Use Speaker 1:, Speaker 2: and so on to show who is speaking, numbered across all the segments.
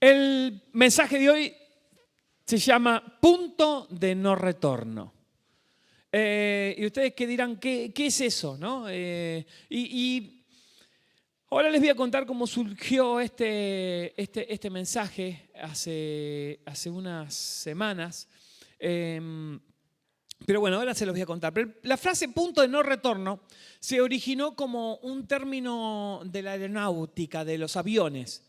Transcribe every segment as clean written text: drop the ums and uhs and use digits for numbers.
Speaker 1: El mensaje de hoy se llama Punto de no retorno. Y ustedes que dirán, ¿qué es eso? ¿No? Ahora les voy a contar cómo surgió este mensaje hace unas semanas. Pero bueno, ahora se los voy a contar. Pero la frase punto de no retorno se originó como un término de la aeronáutica, de los aviones.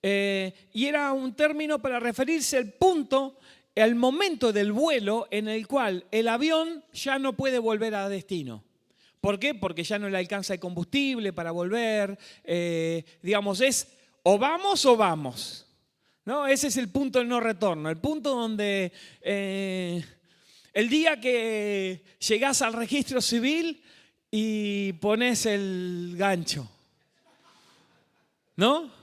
Speaker 1: Y era un término para referirse al punto, al momento del vuelo en el cual el avión ya no puede volver a destino. ¿Por qué? Porque ya no le alcanza el combustible para volver. Digamos, es o vamos, ¿no? Ese es el punto de no retorno. El punto donde el día que llegás al registro civil y pones el gancho, ¿no?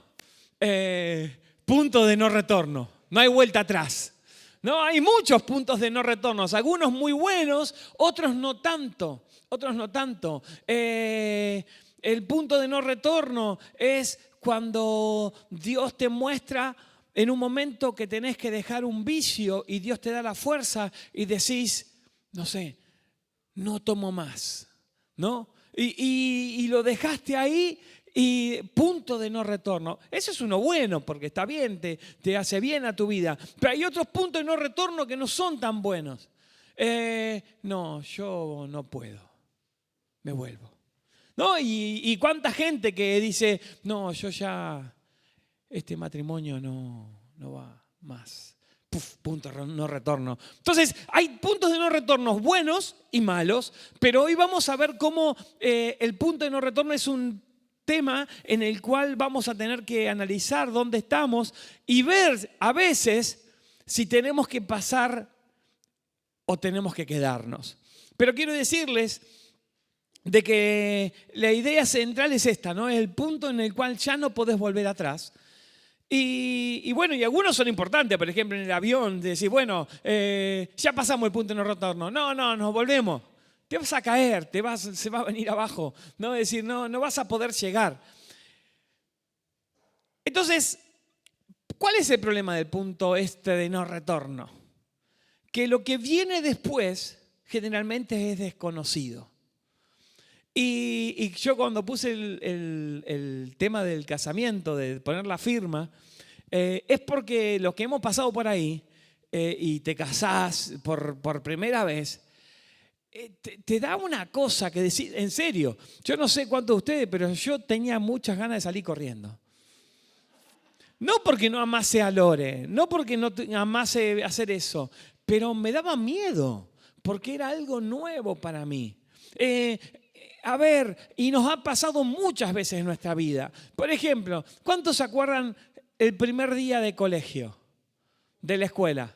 Speaker 1: Punto de no retorno. No hay vuelta atrás. No, hay muchos puntos de no retorno. Algunos muy buenos, otros no tanto. El punto de no retorno es cuando Dios te muestra en un momento que tenés que dejar un vicio y Dios te da la fuerza y decís, no sé, no tomo más, ¿no? Y lo dejaste ahí y punto de no retorno. Eso es uno bueno porque está bien, te hace bien a tu vida. Pero hay otros puntos de no retorno que no son tan buenos. No, yo no puedo. Me vuelvo. ¿No? Y cuánta gente que dice, no, yo ya, este matrimonio no va más. Puf, punto de no retorno. Entonces, hay puntos de no retorno buenos y malos, pero hoy vamos a ver cómo el punto de no retorno es un tema en el cual vamos a tener que analizar dónde estamos y ver a veces si tenemos que pasar o tenemos que quedarnos. Pero quiero decirles de que la idea central es esta, ¿no? Es el punto en el cual ya no podés volver atrás. Y bueno, y algunos son importantes, por ejemplo, en el avión, de decir, bueno, ya pasamos el punto de no retorno. No, nos volvemos. Te vas a caer, se va a venir abajo. ¿No? Es decir, no vas a poder llegar. Entonces, ¿cuál es el problema del punto de no retorno? Que lo que viene después generalmente es desconocido. Y yo cuando puse el tema del casamiento, de poner la firma, es porque los que hemos pasado por ahí y te casás por primera vez, te da una cosa que decir, en serio, yo no sé cuántos de ustedes, pero yo tenía muchas ganas de salir corriendo. No porque no amase a Lore, no porque no amase hacer eso, pero me daba miedo, porque era algo nuevo para mí. A ver, y nos ha pasado muchas veces en nuestra vida. Por ejemplo, ¿cuántos se acuerdan el primer día de colegio, de la escuela?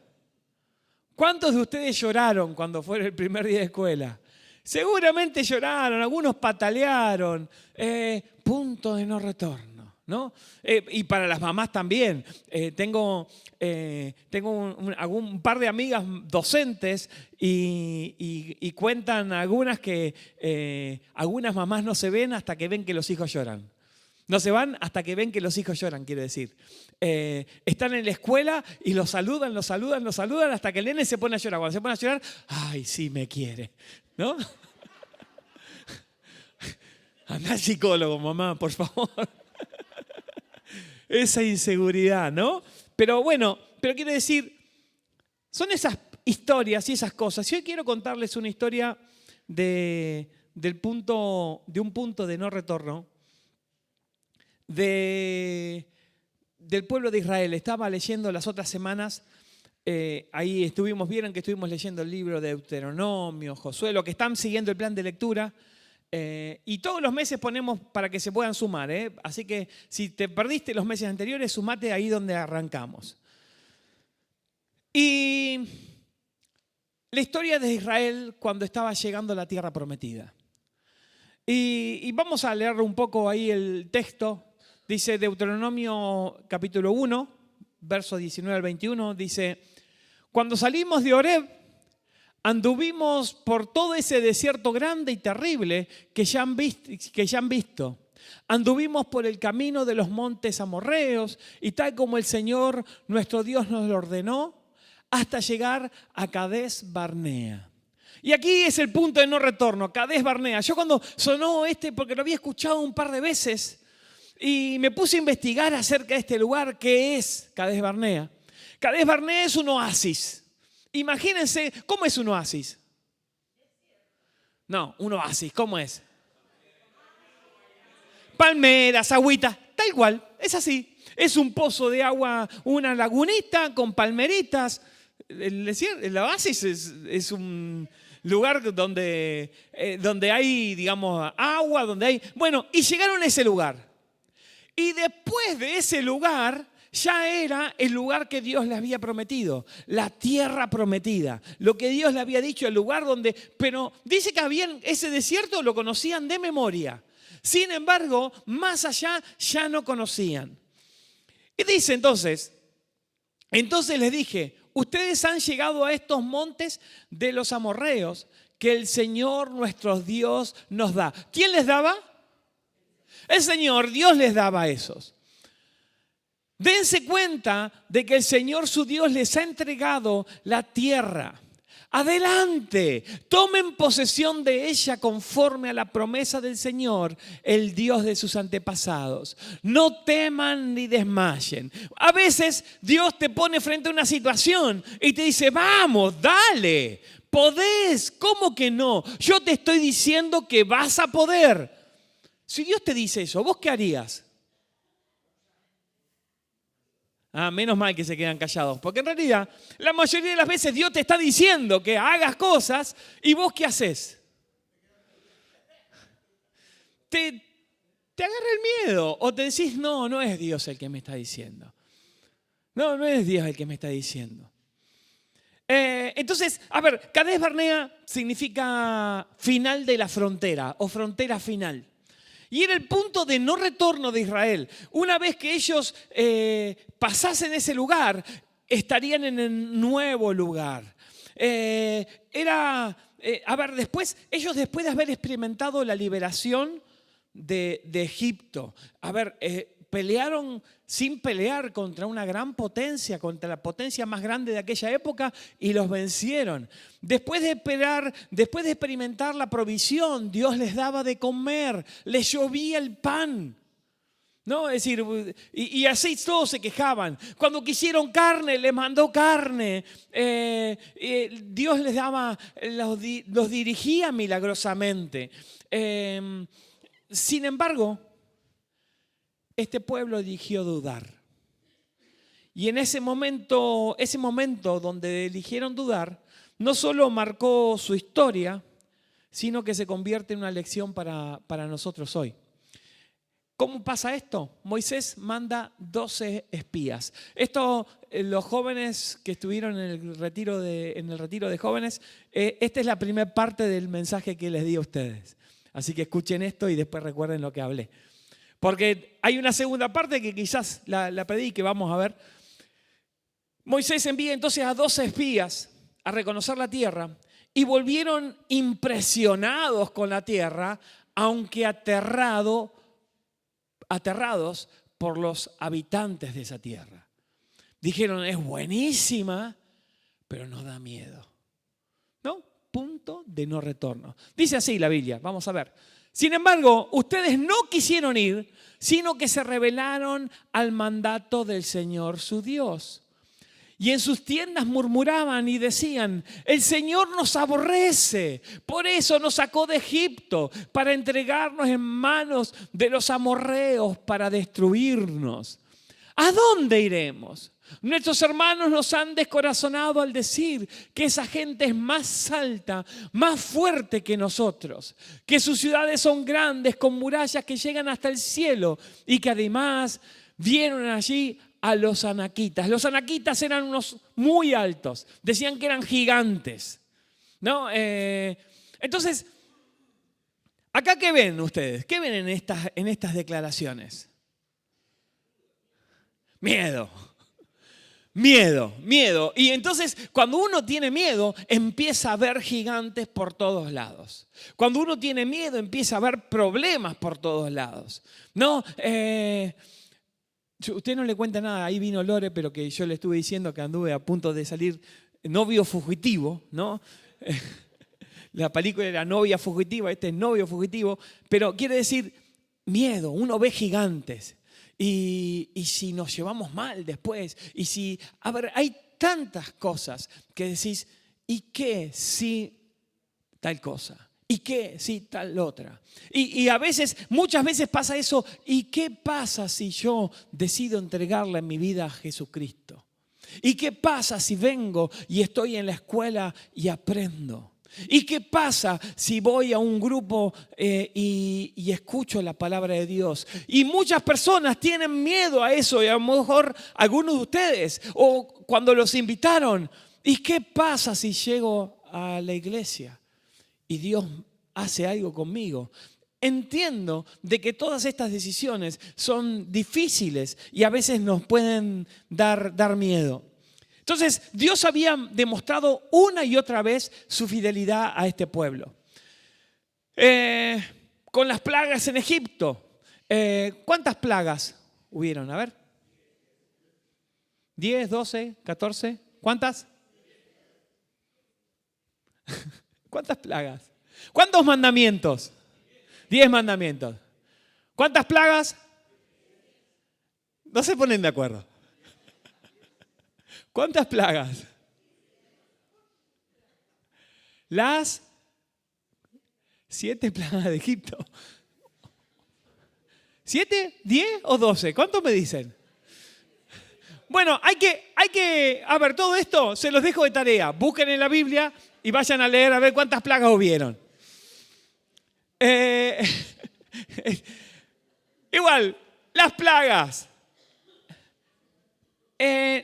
Speaker 1: ¿Cuántos de ustedes lloraron cuando fue el primer día de escuela? Seguramente lloraron, algunos patalearon. Punto de no retorno, ¿no? Y para las mamás también. Tengo un par de amigas docentes y cuentan algunas que algunas mamás no se ven hasta que ven que los hijos lloran. No se van hasta que ven que los hijos lloran, quiere decir. Están en la escuela y los saludan hasta que el nene se pone a llorar. Cuando se pone a llorar, ¡ay, sí me quiere! ¿No? Anda al psicólogo, mamá, por favor. Esa inseguridad, ¿no? Pero bueno, quiero decir, son esas historias y esas cosas. Y hoy quiero contarles una historia de un punto de no retorno del pueblo de Israel. Estaba leyendo las otras semanas, ahí vieron que estuvimos leyendo el libro de Deuteronomio, Josué, lo que están siguiendo el plan de lectura. Y todos los meses ponemos para que se puedan sumar. Así que si te perdiste los meses anteriores, sumate ahí donde arrancamos. Y la historia de Israel cuando estaba llegando a la tierra prometida. Y vamos a leer un poco ahí el texto. Dice Deuteronomio capítulo 1, verso 19 al 21, dice, cuando salimos de Horeb, anduvimos por todo ese desierto grande y terrible que ya han visto. Anduvimos por el camino de los montes amorreos y tal como el Señor nuestro Dios nos lo ordenó, hasta llegar a Cades Barnea. Y aquí es el punto de no retorno, Cades Barnea. Yo cuando sonó porque lo había escuchado un par de veces y me puse a investigar acerca de este lugar, ¿qué es Cades Barnea? Cades Barnea es un oasis. Imagínense, ¿cómo es un oasis? No, un oasis, ¿cómo es? Palmeras, agüita, tal cual, es así. Es un pozo de agua, una lagunita con palmeritas. El oasis es un lugar donde hay, digamos, agua, donde hay... Bueno, y llegaron a ese lugar. Y después de ese lugar, ya era el lugar que Dios les había prometido, la tierra prometida, lo que Dios le había dicho, el lugar donde... Pero dice que habían ese desierto, lo conocían de memoria. Sin embargo, más allá ya no conocían. Y dice entonces les dije, ustedes han llegado a estos montes de los amorreos que el Señor nuestro Dios nos da. ¿Quién les daba? El Señor, Dios les daba a esos. Dense cuenta de que el Señor su Dios les ha entregado la tierra. Adelante, tomen posesión de ella conforme a la promesa del Señor, el Dios de sus antepasados. No teman ni desmayen. A veces Dios te pone frente a una situación y te dice, vamos, dale, podés, ¿cómo que no? Yo te estoy diciendo que vas a poder. Si Dios te dice eso, ¿vos qué harías? Menos mal que se quedan callados, porque en realidad la mayoría de las veces Dios te está diciendo que hagas cosas y vos ¿qué haces? Te agarra el miedo o te decís, no es Dios el que me está diciendo. No es Dios el que me está diciendo. Entonces, a ver, Cades Barnea significa final de la frontera o frontera final. Y era el punto de no retorno de Israel. Una vez que ellos pasasen ese lugar, estarían en el nuevo lugar. Después de haber experimentado la liberación de Egipto, pelearon sin pelear contra una gran potencia, contra la potencia más grande de aquella época y los vencieron. Después de experimentar la provisión, Dios les daba de comer, les llovía el pan. ¿No? Es decir, y así todos se quejaban. Cuando quisieron carne, les mandó carne. Dios les daba, los dirigía milagrosamente. Sin embargo, este pueblo eligió dudar. Y en ese momento donde eligieron dudar, no solo marcó su historia, sino que se convierte en una lección para nosotros hoy. ¿Cómo pasa esto? Moisés manda 12 espías. Esto, los jóvenes que estuvieron en el retiro de jóvenes, esta es la primera parte del mensaje que les di a ustedes. Así que escuchen esto y después recuerden lo que hablé. Porque hay una segunda parte que quizás la pedí y que vamos a ver. Moisés envía entonces a 12 espías a reconocer la tierra y volvieron impresionados con la tierra, aunque aterrados por los habitantes de esa tierra. Dijeron, es buenísima, pero nos da miedo. ¿No? Punto de no retorno. Dice así la Biblia, vamos a ver. Sin embargo, ustedes no quisieron ir, sino que se rebelaron al mandato del Señor su Dios. Y en sus tiendas murmuraban y decían, el Señor nos aborrece, por eso nos sacó de Egipto, para entregarnos en manos de los amorreos, para destruirnos. ¿A dónde iremos? Nuestros hermanos nos han descorazonado al decir que esa gente es más alta, más fuerte que nosotros, que sus ciudades son grandes con murallas que llegan hasta el cielo y que además vieron allí a los anaquitas. Los anaquitas eran unos muy altos, decían que eran gigantes, ¿no? Entonces, ¿acá qué ven ustedes? ¿Qué ven en estas declaraciones? Miedo. Miedo, miedo. Y entonces cuando uno tiene miedo, empieza a ver gigantes por todos lados. Cuando uno tiene miedo, empieza a ver problemas por todos lados. No, usted no le cuenta nada, ahí vino Lore, pero que yo le estuve diciendo que anduve a punto de salir novio fugitivo, ¿no? La película era Novia fugitiva, este es novio fugitivo, pero quiere decir miedo, uno ve gigantes. Y si nos llevamos mal después, y si, a ver, hay tantas cosas que decís, ¿y qué si tal cosa? ¿Y qué si tal otra? Y a veces, muchas veces pasa eso, ¿y qué pasa si yo decido entregarle mi vida a Jesucristo? ¿Y qué pasa si vengo y estoy en la escuela y aprendo? ¿Y qué pasa si voy a un grupo y escucho la palabra de Dios? Y muchas personas tienen miedo a eso, y a lo mejor algunos de ustedes, o cuando los invitaron. ¿Y qué pasa si llego a la iglesia y Dios hace algo conmigo? Entiendo de que todas estas decisiones son difíciles y a veces nos pueden dar miedo. Entonces, Dios había demostrado una y otra vez su fidelidad a este pueblo. Con las plagas en Egipto. ¿Cuántas plagas hubieron? A ver. 10, 12, 14. ¿Cuántas? ¿Cuántas plagas? ¿Cuántos mandamientos? 10 mandamientos. ¿Cuántas plagas? No se ponen de acuerdo. ¿Cuántas plagas? Las 7 plagas de Egipto. ¿7, 10 o 12? ¿Cuántos me dicen? Bueno, hay que, a ver, todo esto se los dejo de tarea. Busquen en la Biblia y vayan a leer a ver cuántas plagas hubieron. Igual, las plagas.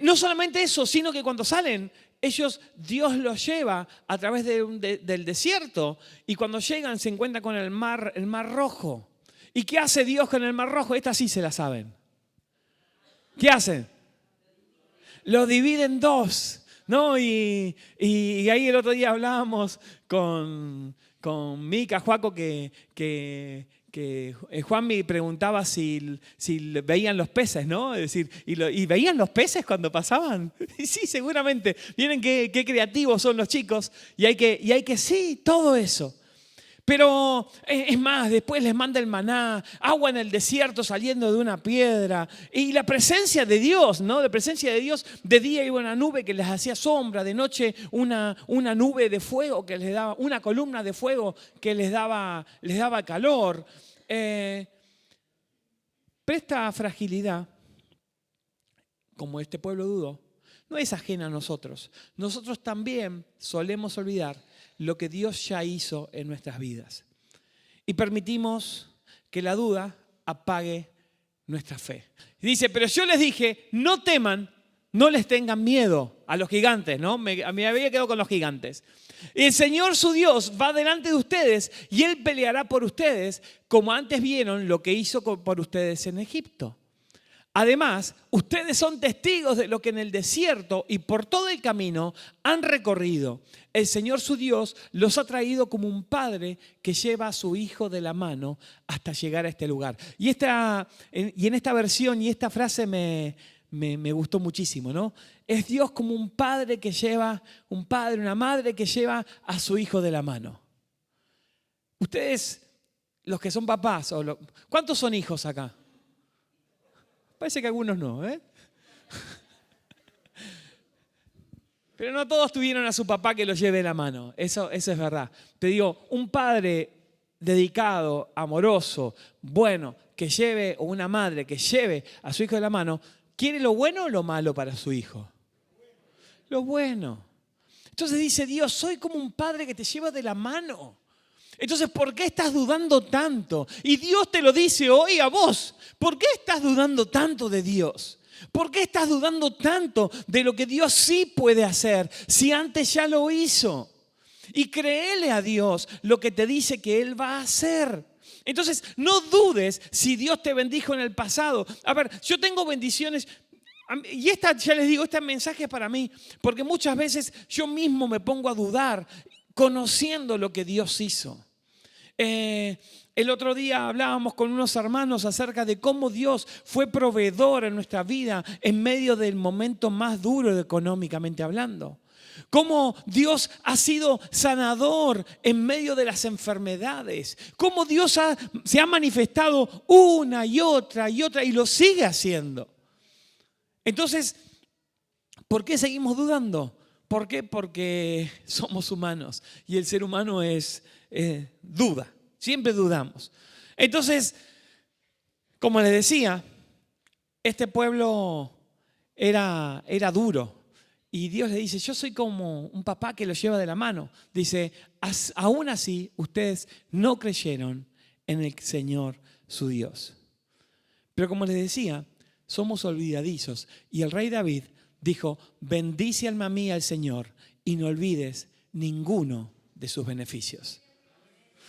Speaker 1: No solamente eso, sino que cuando salen, Dios los lleva a través del desierto, y cuando llegan se encuentran con el mar Rojo. ¿Y qué hace Dios con el mar Rojo? Estas sí se la saben. ¿Qué hacen? Lo divide en dos, ¿no? Y ahí el otro día hablábamos con Mica, Juaco, que Juan me preguntaba si veían los peces, ¿no? Es decir, ¿y veían los peces cuando pasaban? Y sí, seguramente. Miren qué creativos son los chicos. Y hay que, sí, todo eso. Pero es más, después les manda el maná, agua en el desierto saliendo de una piedra. Y la presencia de Dios, ¿no? La presencia de Dios, de día iba una nube que les hacía sombra, de noche una nube de fuego que les daba, una columna de fuego que les daba calor. Pero esta fragilidad, como este pueblo dudó, no es ajena a nosotros. Nosotros también solemos olvidar lo que Dios ya hizo en nuestras vidas. Y permitimos que la duda apague nuestra fe. Dice, pero yo les dije, no teman, no les tengan miedo a los gigantes, ¿no? Me había quedado con los gigantes. El Señor su Dios va delante de ustedes y Él peleará por ustedes, como antes vieron lo que hizo por ustedes en Egipto. Además, ustedes son testigos de lo que en el desierto y por todo el camino han recorrido. El Señor su Dios los ha traído como un padre que lleva a su hijo de la mano hasta llegar a este lugar. Y en esta versión y esta frase me gustó muchísimo, ¿no? Es Dios como un padre que lleva, una madre que lleva a su hijo de la mano. Ustedes, los que son papás, ¿cuántos son hijos acá? Parece que algunos no, ¿eh? Pero no todos tuvieron a su papá que los lleve de la mano. Eso es verdad. Te digo, un padre dedicado, amoroso, bueno, que lleve, o una madre que lleve a su hijo de la mano, ¿quiere lo bueno o lo malo para su hijo? Lo bueno. Entonces dice Dios, soy como un padre que te lleva de la mano. Entonces, ¿por qué estás dudando tanto? Y Dios te lo dice hoy a vos. ¿Por qué estás dudando tanto de Dios? ¿Por qué estás dudando tanto de lo que Dios sí puede hacer si antes ya lo hizo? Y créele a Dios lo que te dice que Él va a hacer. Entonces, no dudes si Dios te bendijo en el pasado. A ver, yo tengo bendiciones. Y ya les digo, este mensaje es para mí, porque muchas veces yo mismo me pongo a dudar conociendo lo que Dios hizo. El otro día hablábamos con unos hermanos acerca de cómo Dios fue proveedor en nuestra vida en medio del momento más duro económicamente hablando. Cómo Dios ha sido sanador en medio de las enfermedades. Cómo Dios se ha manifestado una y otra y lo sigue haciendo. Entonces, ¿por qué seguimos dudando? ¿Por qué? Porque somos humanos y el ser humano es duda. Siempre dudamos. Entonces, como les decía, este pueblo era duro. Y Dios le dice, yo soy como un papá que lo lleva de la mano. Dice, aún así ustedes no creyeron en el Señor su Dios. Pero como les decía, somos olvidadizos. Y el rey David dijo, bendice alma mía al Señor y no olvides ninguno de sus beneficios.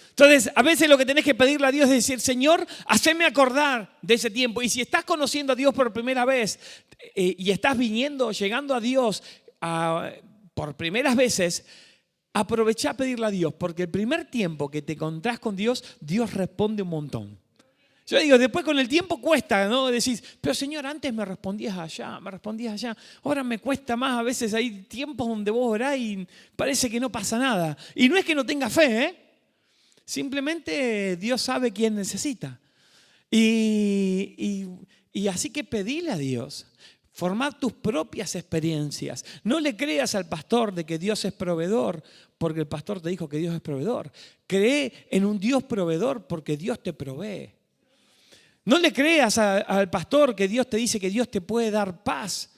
Speaker 1: Entonces, a veces lo que tenés que pedirle a Dios es decir, Señor, haceme acordar de ese tiempo. Y si estás conociendo a Dios por primera vez y estás llegando a Dios por primeras veces, aprovecha a pedirle a Dios, porque el primer tiempo que te encontrás con Dios, Dios responde un montón. Yo digo, después con el tiempo cuesta, ¿no? Decís, pero Señor, antes me respondías allá, ahora me cuesta más. A veces hay tiempos donde vos orás y parece que no pasa nada. Y no es que no tenga fe, ¿eh? Simplemente Dios sabe quién necesita. Y así que pedile a Dios. Formad tus propias experiencias. No le creas al pastor de que Dios es proveedor porque el pastor te dijo que Dios es proveedor. Cree en un Dios proveedor porque Dios te provee. No le creas al pastor que Dios te dice que Dios te puede dar paz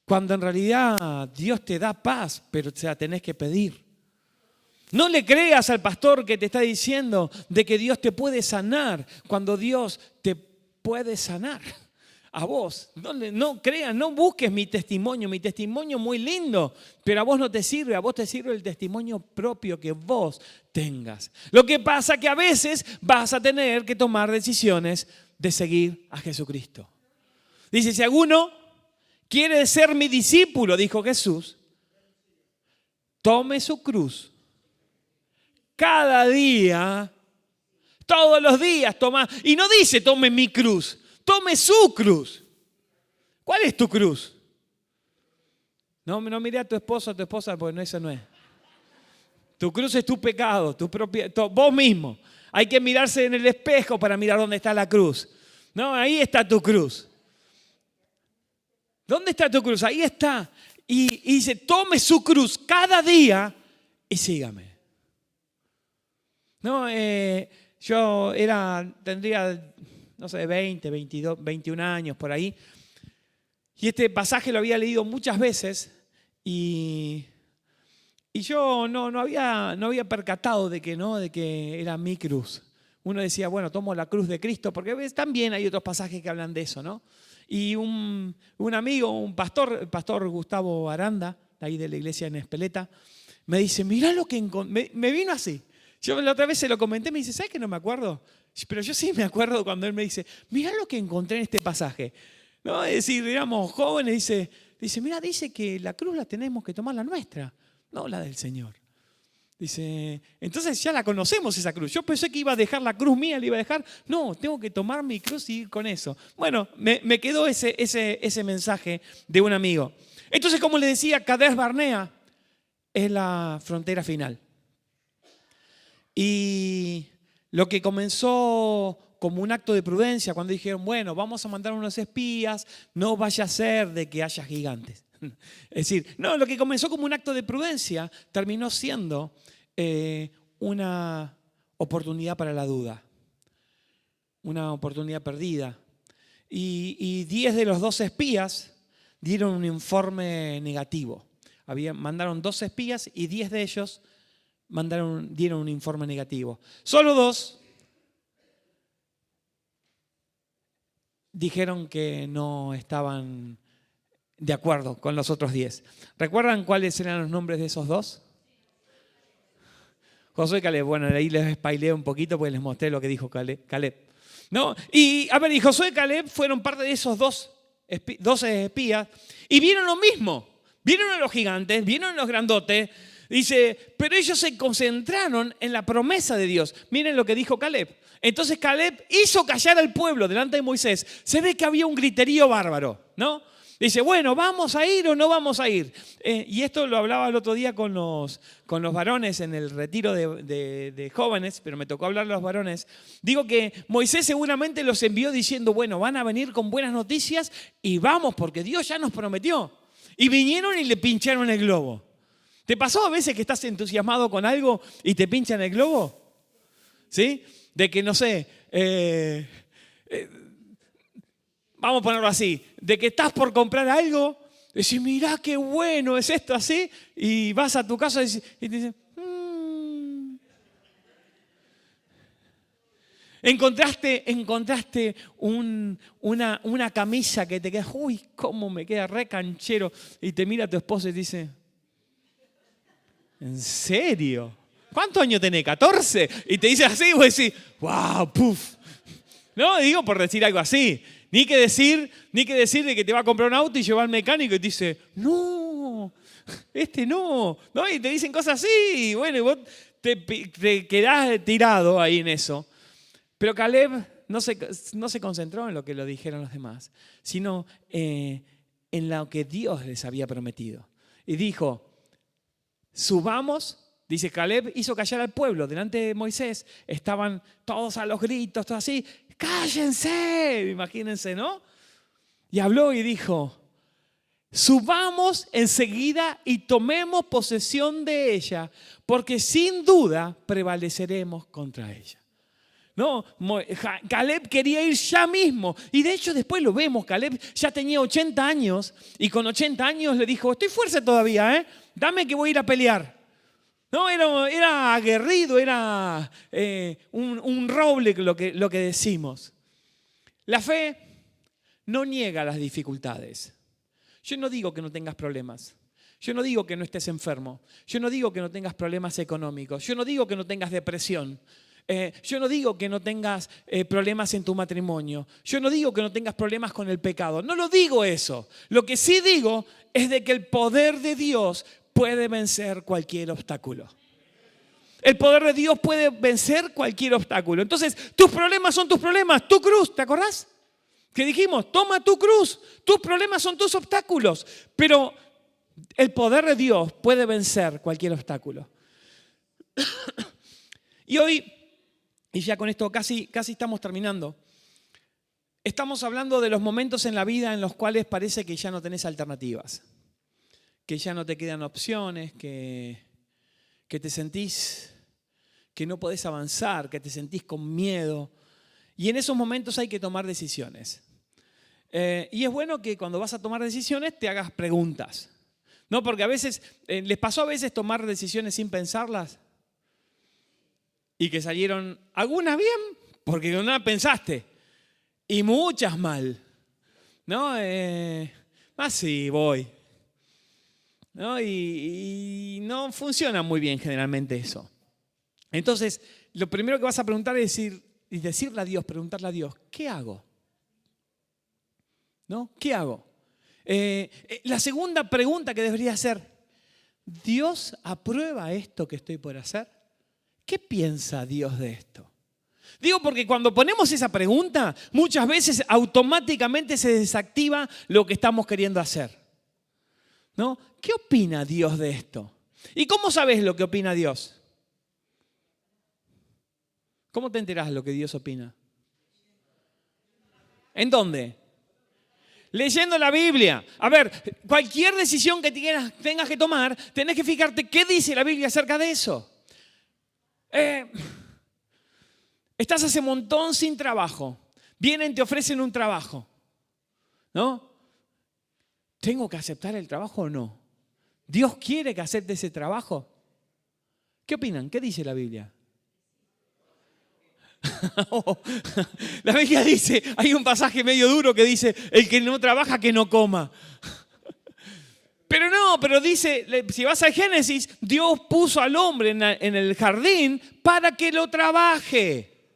Speaker 1: cuando en realidad Dios te da paz, pero se la tenés que pedir. No le creas al pastor que te está diciendo de que Dios te puede sanar cuando Dios te puede sanar a vos. No creas, no busques mi testimonio es muy lindo, pero a vos no te sirve, a vos te sirve el testimonio propio que vos tengas. Lo que pasa es que a veces vas a tener que tomar decisiones de seguir a Jesucristo. Dice, si alguno quiere ser mi discípulo, dijo Jesús, tome su cruz. Cada día, todos los días toma. Y no dice tome mi cruz, tome su cruz. ¿Cuál es tu cruz? No mire a tu esposo o a tu esposa, porque no, eso no es. Tu cruz es tu pecado, vos mismo. Hay que mirarse en el espejo para mirar dónde está la cruz. No, ahí está tu cruz. ¿Dónde está tu cruz? Ahí está. Y dice, tome su cruz cada día y sígame. No, yo tendría, no sé, 20, 22, 21 años por ahí. Y este pasaje lo había leído muchas veces y yo no había percatado de que era mi cruz. Uno decía, bueno, tomo la cruz de Cristo, porque también hay otros pasajes que hablan de eso, ¿no? Y un amigo, un pastor, el pastor Gustavo Aranda, de ahí de la iglesia en Espeleta, me dice, mirá lo que encontré. Me vino así. Yo la otra vez se lo comenté, me dice, ¿sabes que no me acuerdo? Pero yo sí me acuerdo cuando él me dice, mirá lo que encontré en este pasaje. ¿No? Es decir, éramos jóvenes, dice, mira, dice que la cruz la tenemos que tomar la nuestra, no la del Señor. Dice, entonces ya la conocemos esa cruz. Yo pensé que iba a dejar la cruz mía, la iba a dejar. No, tengo que tomar mi cruz y ir con eso. Bueno, me quedó ese mensaje de un amigo. Entonces, como le decía, Cades Barnea es la frontera final. Y lo que comenzó como un acto de prudencia, cuando dijeron, bueno, vamos a mandar unos espías, no vaya a ser de que haya gigantes. Es decir, no, lo que comenzó como un acto de prudencia terminó siendo una oportunidad para la duda, una oportunidad perdida. Y 10 de los 12 espías dieron un informe negativo. Mandaron 12 espías y 10 de ellos dieron un informe negativo. Solo 2 dijeron que no estaban de acuerdo con los otros 10. ¿Recuerdan cuáles eran los nombres de esos 2? Josué y Caleb. Bueno, ahí les spoileé un poquito porque les mostré lo que dijo Caleb. ¿No? Y Josué y Caleb fueron parte de esos 2 12 espías, y vieron lo mismo. Vieron a los gigantes, vieron a los grandotes. Dice, pero ellos se concentraron en la promesa de Dios. Miren lo que dijo Caleb. Entonces Caleb hizo callar al pueblo delante de Moisés. Se ve que había un griterío bárbaro, ¿no? Dice, bueno, ¿vamos a ir o no vamos a ir? Y esto lo hablaba el otro día con los varones en el retiro de jóvenes, pero me tocó hablar a los varones. Digo que Moisés seguramente los envió diciendo, bueno, van a venir con buenas noticias y vamos, porque Dios ya nos prometió. Y vinieron y le pincharon el globo. ¿Te pasó a veces que estás entusiasmado con algo y te pinchan el globo? ¿Sí? De que, no sé, vamos a ponerlo así, de que estás por comprar algo, decís, mirá qué bueno es esto así, y vas a tu casa y te dicen, Encontraste una camisa que te queda, uy, cómo me queda re canchero, y te mira tu esposa y te dice, ¿en serio? ¿Cuántos años tenés? ¿14? Y te dice así, vos decís, wow, puf. No, digo por decir algo así. Ni que decir de que te va a comprar un auto y lleva al mecánico y te dice, no, no. ¿No? Y te dicen cosas así, y bueno, y vos te quedás tirado ahí en eso. Pero Caleb no se concentró en lo que lo dijeron los demás, sino en lo que Dios les había prometido. Y dijo, subamos. Dice, Caleb hizo callar al pueblo. Delante de Moisés estaban todos a los gritos, todo así. ¡Cállense! Imagínense, ¿no? Y habló y dijo, subamos enseguida y tomemos posesión de ella, porque sin duda prevaleceremos contra ella. No, Caleb quería ir ya mismo. Y de hecho después lo vemos, Caleb ya tenía 80 años y con 80 años le dijo, estoy fuerte todavía, dame que voy a ir a pelear. No, era aguerrido, era un roble lo que decimos. La fe no niega las dificultades. Yo no digo que no tengas problemas. Yo no digo que no estés enfermo. Yo no digo que no tengas problemas económicos. Yo no digo que no tengas depresión. Yo no digo que no tengas problemas en tu matrimonio. Yo no digo que no tengas problemas con el pecado. No lo digo eso. Lo que sí digo es de que el poder de Dios puede vencer cualquier obstáculo. El poder de Dios puede vencer cualquier obstáculo. Entonces, tus problemas son tus problemas. Tu cruz, ¿te acordás? Que dijimos, toma tu cruz. Tus problemas son tus obstáculos. Pero el poder de Dios puede vencer cualquier obstáculo. Y hoy, y ya con esto casi estamos terminando, estamos hablando de los momentos en la vida en los cuales parece que ya no tenés alternativas. Que ya no te quedan opciones, que te sentís que no podés avanzar, que te sentís con miedo. Y en esos momentos hay que tomar decisiones. Y es bueno que cuando vas a tomar decisiones te hagas preguntas. ¿No? Porque a veces, ¿les pasó a veces tomar decisiones sin pensarlas? Y que salieron algunas bien, porque no las pensaste. Y muchas mal. ¿No? Sí, voy. ¿No? Y no funciona muy bien generalmente eso. Entonces, lo primero que vas a preguntar es decirle a Dios, preguntarle a Dios, ¿qué hago? ¿No? ¿Qué hago? La segunda pregunta que debería hacer, ¿Dios aprueba esto que estoy por hacer? ¿Qué piensa Dios de esto? Digo porque cuando ponemos esa pregunta, muchas veces automáticamente se desactiva lo que estamos queriendo hacer. ¿No? ¿Qué opina Dios de esto? ¿Y cómo sabes lo que opina Dios? ¿Cómo te enterás de lo que Dios opina? ¿En dónde? Leyendo la Biblia. A ver, cualquier decisión que tengas que tomar, tenés que fijarte qué dice la Biblia acerca de eso. Estás hace un montón sin trabajo. Vienen, te ofrecen un trabajo. ¿No? ¿Tengo que aceptar el trabajo o no? ¿Dios quiere que acepte ese trabajo? ¿Qué opinan? ¿Qué dice la Biblia? La Biblia dice, hay un pasaje medio duro que dice, el que no trabaja que no coma. Pero dice, si vas al Génesis, Dios puso al hombre en el jardín para que lo trabaje.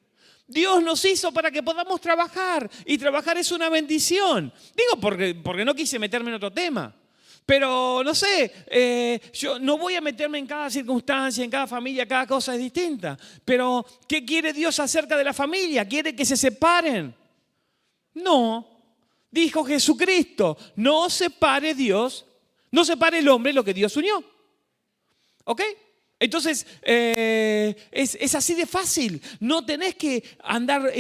Speaker 1: Dios nos hizo para que podamos trabajar y trabajar es una bendición. Digo porque no quise meterme en otro tema. Pero no sé, yo no voy a meterme en cada circunstancia, en cada familia, cada cosa es distinta. Pero ¿qué quiere Dios acerca de la familia? ¿Quiere que se separen? No. Dijo Jesucristo, no separe Dios, no separe el hombre lo que Dios unió. ¿Ok? Entonces, es así de fácil. No tenés que andar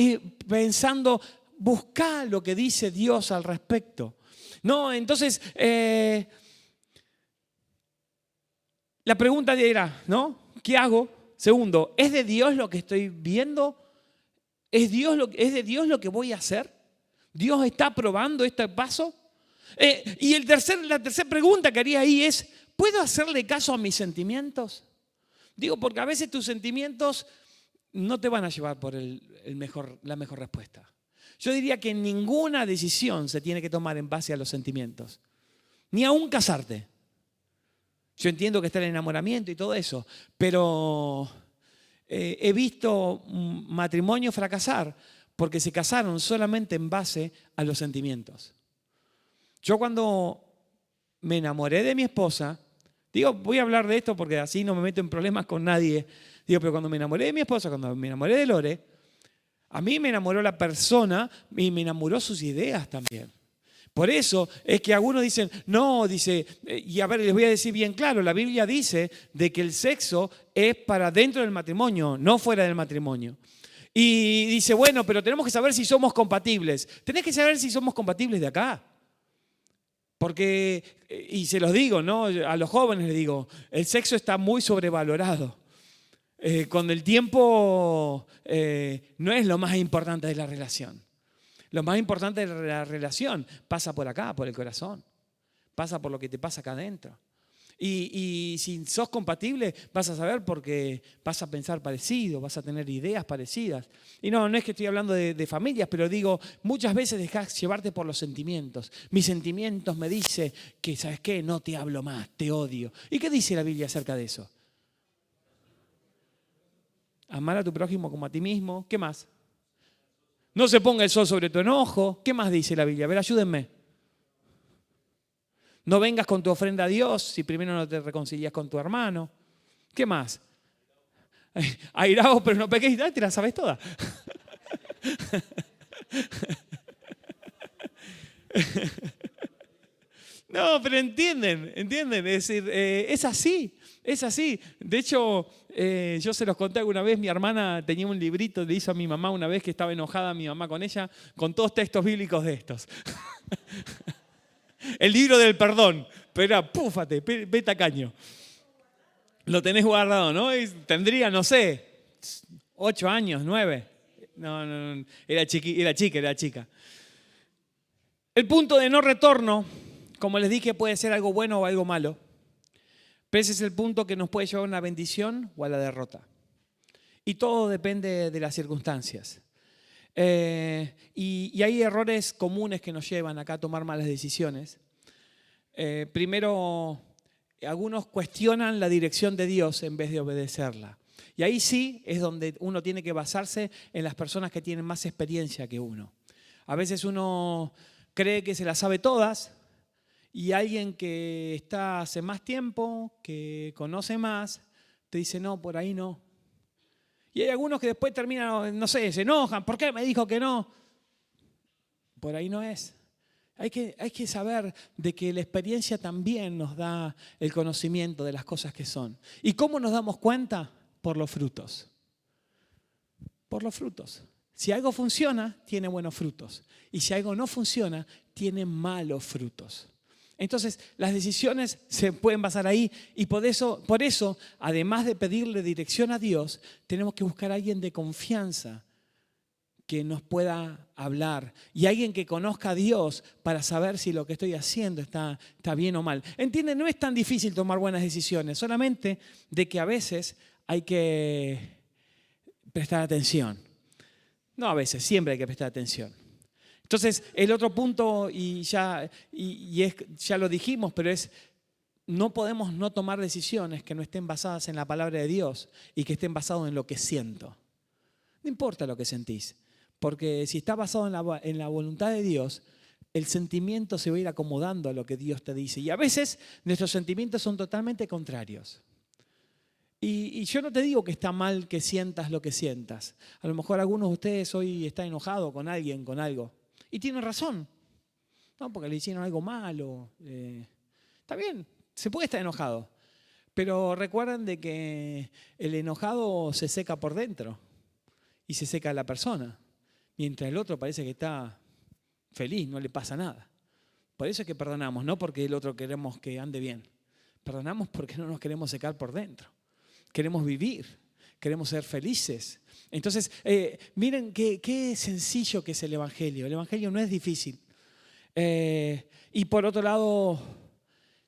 Speaker 1: pensando, buscar lo que dice Dios al respecto. No, entonces, la pregunta era, ¿no? ¿Qué hago? Segundo, ¿es de Dios lo que estoy viendo? ¿Es de Dios lo que voy a hacer? ¿Dios está aprobando este paso? Y la tercera pregunta que haría ahí es, ¿puedo hacerle caso a mis sentimientos? Digo, porque a veces tus sentimientos no te van a llevar por la mejor respuesta. Yo diría que ninguna decisión se tiene que tomar en base a los sentimientos. Ni aún casarte. Yo entiendo que está el enamoramiento y todo eso, pero he visto matrimonios fracasar porque se casaron solamente en base a los sentimientos. Yo cuando me enamoré de mi esposa, digo, voy a hablar de esto porque así no me meto en problemas con nadie. Digo, pero cuando me enamoré de mi esposa, cuando me enamoré de Lore, a mí me enamoró la persona y me enamoró sus ideas también. Por eso es que algunos dicen, no, dice, y a ver, les voy a decir bien claro, la Biblia dice de que el sexo es para dentro del matrimonio, no fuera del matrimonio. Y dice, bueno, pero tenemos que saber si somos compatibles. Tenés que saber si somos compatibles de acá. Porque, y se los digo, ¿no? A los jóvenes les digo, el sexo está muy sobrevalorado. Con el tiempo no es lo más importante de la relación. Lo más importante de la relación pasa por acá, por el corazón. Pasa por lo que te pasa acá adentro. Y si sos compatible, vas a saber porque vas a pensar parecido, vas a tener ideas parecidas. Y no es que estoy hablando de familias, pero digo, muchas veces dejás llevarte por los sentimientos. Mis sentimientos me dicen que, ¿sabes qué? No te hablo más, te odio. ¿Y qué dice la Biblia acerca de eso? Amar a tu prójimo como a ti mismo. ¿Qué más? No se ponga el sol sobre tu enojo. ¿Qué más dice la Biblia? A ver, ayúdenme. No vengas con tu ofrenda a Dios si primero no te reconcilias con tu hermano. ¿Qué más? Airaos, pero no pequéis. Te la sabes toda. No, pero entienden. Es decir, es así. De hecho, yo se los conté alguna vez, mi hermana tenía un librito, le hizo a mi mamá una vez que estaba enojada mi mamá con ella, con todos textos bíblicos de estos. El libro del perdón, pero era, púfate, ve tacaño. Lo tenés guardado, ¿no? Y tendría, no sé, 8 años, 9. No, era chica. El punto de no retorno, como les dije, puede ser algo bueno o algo malo. Pero ese es el punto que nos puede llevar a una bendición o a la derrota. Y todo depende de las circunstancias. Y hay errores comunes que nos llevan acá a tomar malas decisiones. Primero, algunos cuestionan la dirección de Dios en vez de obedecerla. Y ahí sí es donde uno tiene que basarse en las personas que tienen más experiencia que uno. A veces uno cree que se las sabe todas y alguien que está hace más tiempo, que conoce más, te dice no, por ahí no. Y hay algunos que después terminan, no sé, se enojan. ¿Por qué me dijo que no? Por ahí no es. Hay que saber de que la experiencia también nos da el conocimiento de las cosas que son. ¿Y cómo nos damos cuenta? Por los frutos. Por los frutos. Si algo funciona, tiene buenos frutos. Y si algo no funciona, tiene malos frutos. Entonces, las decisiones se pueden basar ahí y por eso, además de pedirle dirección a Dios, tenemos que buscar a alguien de confianza que nos pueda hablar y alguien que conozca a Dios para saber si lo que estoy haciendo está bien o mal. ¿Entienden? No es tan difícil tomar buenas decisiones, solamente de que a veces hay que prestar atención. No a veces, siempre hay que prestar atención. Entonces, el otro punto, ya lo dijimos, pero es, no podemos no tomar decisiones que no estén basadas en la palabra de Dios y que estén basadas en lo que siento. No importa lo que sentís, porque si está basado en la voluntad de Dios, el sentimiento se va a ir acomodando a lo que Dios te dice. Y a veces nuestros sentimientos son totalmente contrarios. Y yo no te digo que está mal que sientas lo que sientas. A lo mejor algunos de ustedes hoy están enojados con alguien, con algo. Y tienen razón. No, porque le hicieron algo malo. Está bien, se puede estar enojado. Pero recuerden de que el enojado se seca por dentro. Y se seca la persona. Mientras el otro parece que está feliz, no le pasa nada. Por eso es que perdonamos, no porque el otro queremos que ande bien. Perdonamos porque no nos queremos secar por dentro. Queremos vivir, queremos ser felices. Entonces, miren qué sencillo que es el Evangelio. El Evangelio no es difícil. Y por otro lado,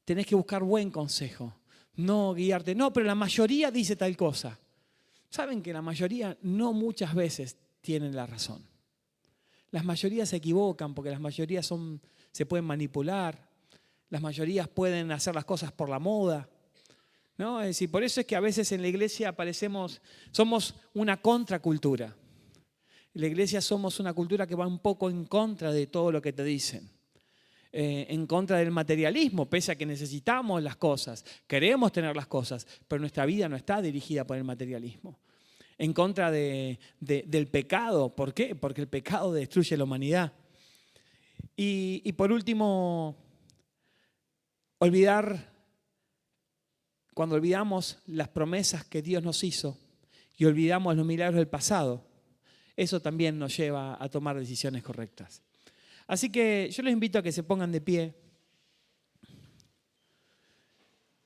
Speaker 1: tenés que buscar buen consejo. No guiarte. No, pero la mayoría dice tal cosa. Saben que la mayoría no muchas veces tienen la razón. Las mayorías se equivocan porque las mayorías se pueden manipular. Las mayorías pueden hacer las cosas por la moda. ¿No? Es decir, por eso es que a veces en la iglesia somos una contracultura. En la iglesia somos una cultura que va un poco en contra de todo lo que te dicen. En contra del materialismo, pese a que necesitamos las cosas, queremos tener las cosas, pero nuestra vida no está dirigida por el materialismo. En contra del pecado. ¿Por qué? Porque el pecado destruye la humanidad. Y por último, cuando olvidamos las promesas que Dios nos hizo y olvidamos los milagros del pasado, eso también nos lleva a tomar decisiones correctas. Así que yo les invito a que se pongan de pie.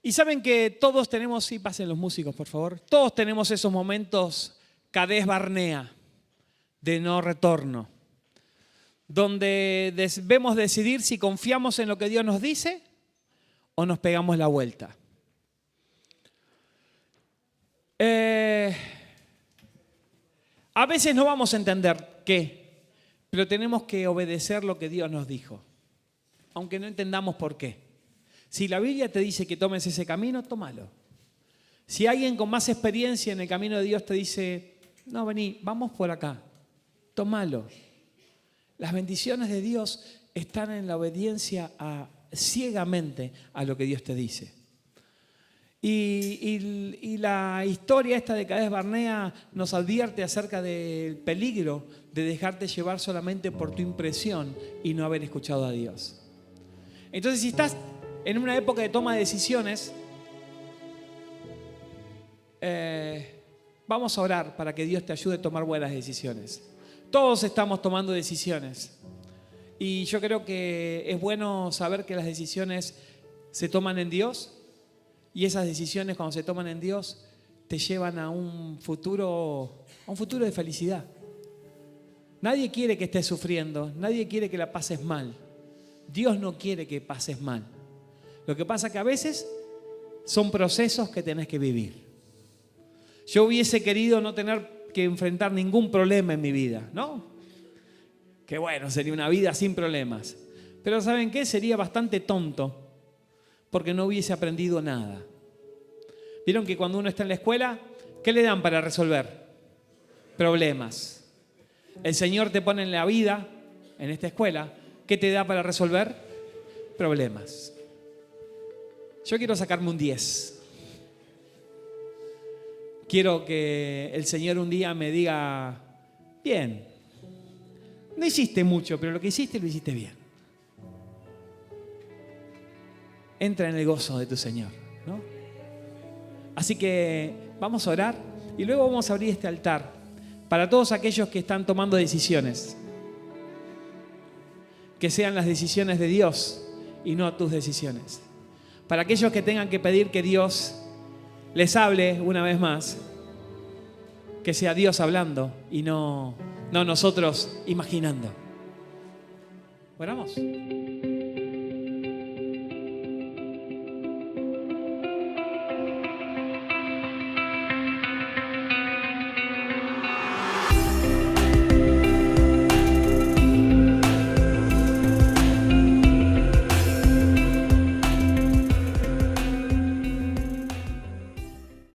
Speaker 1: Y saben que todos tenemos, sí, pasen los músicos por favor, todos tenemos esos momentos Cades Barnea, de no retorno, donde debemos decidir si confiamos en lo que Dios nos dice o nos pegamos la vuelta. A veces no vamos a entender qué, pero tenemos que obedecer lo que Dios nos dijo, aunque no entendamos por qué. Si la Biblia te dice que tomes ese camino, tómalo. Si alguien con más experiencia en el camino de Dios te dice, no, vení, vamos por acá, tómalo. Las bendiciones de Dios están en la obediencia ciegamente a lo que Dios te dice. Y la historia esta de Cades Barnea nos advierte acerca del peligro de dejarte llevar solamente por tu impresión y no haber escuchado a Dios. Entonces, si estás en una época de toma de decisiones, vamos a orar para que Dios te ayude a tomar buenas decisiones. Todos estamos tomando decisiones. Y yo creo que es bueno saber que las decisiones se toman en Dios. Y esas decisiones, cuando se toman en Dios, te llevan a un futuro de felicidad. Nadie quiere que estés sufriendo, nadie quiere que la pases mal. Dios no quiere que pases mal. Lo que pasa es que a veces son procesos que tenés que vivir. Yo hubiese querido no tener que enfrentar ningún problema en mi vida, ¿no? Que bueno, sería una vida sin problemas. Pero ¿saben qué? Sería bastante tonto. Porque no hubiese aprendido nada. ¿Vieron que cuando uno está en la escuela, qué le dan para resolver? Problemas. El Señor te pone en la vida, en esta escuela, ¿qué te da para resolver? Problemas. Yo quiero sacarme un 10. Quiero que el Señor un día me diga, bien, no hiciste mucho, pero lo que hiciste lo hiciste bien. Entra en el gozo de tu Señor, ¿no? Así que vamos a orar y luego vamos a abrir este altar para todos aquellos que están tomando decisiones. Que sean las decisiones de Dios y no tus decisiones. Para aquellos que tengan que pedir que Dios les hable una vez más, que sea Dios hablando y no nosotros imaginando. ¿Oramos?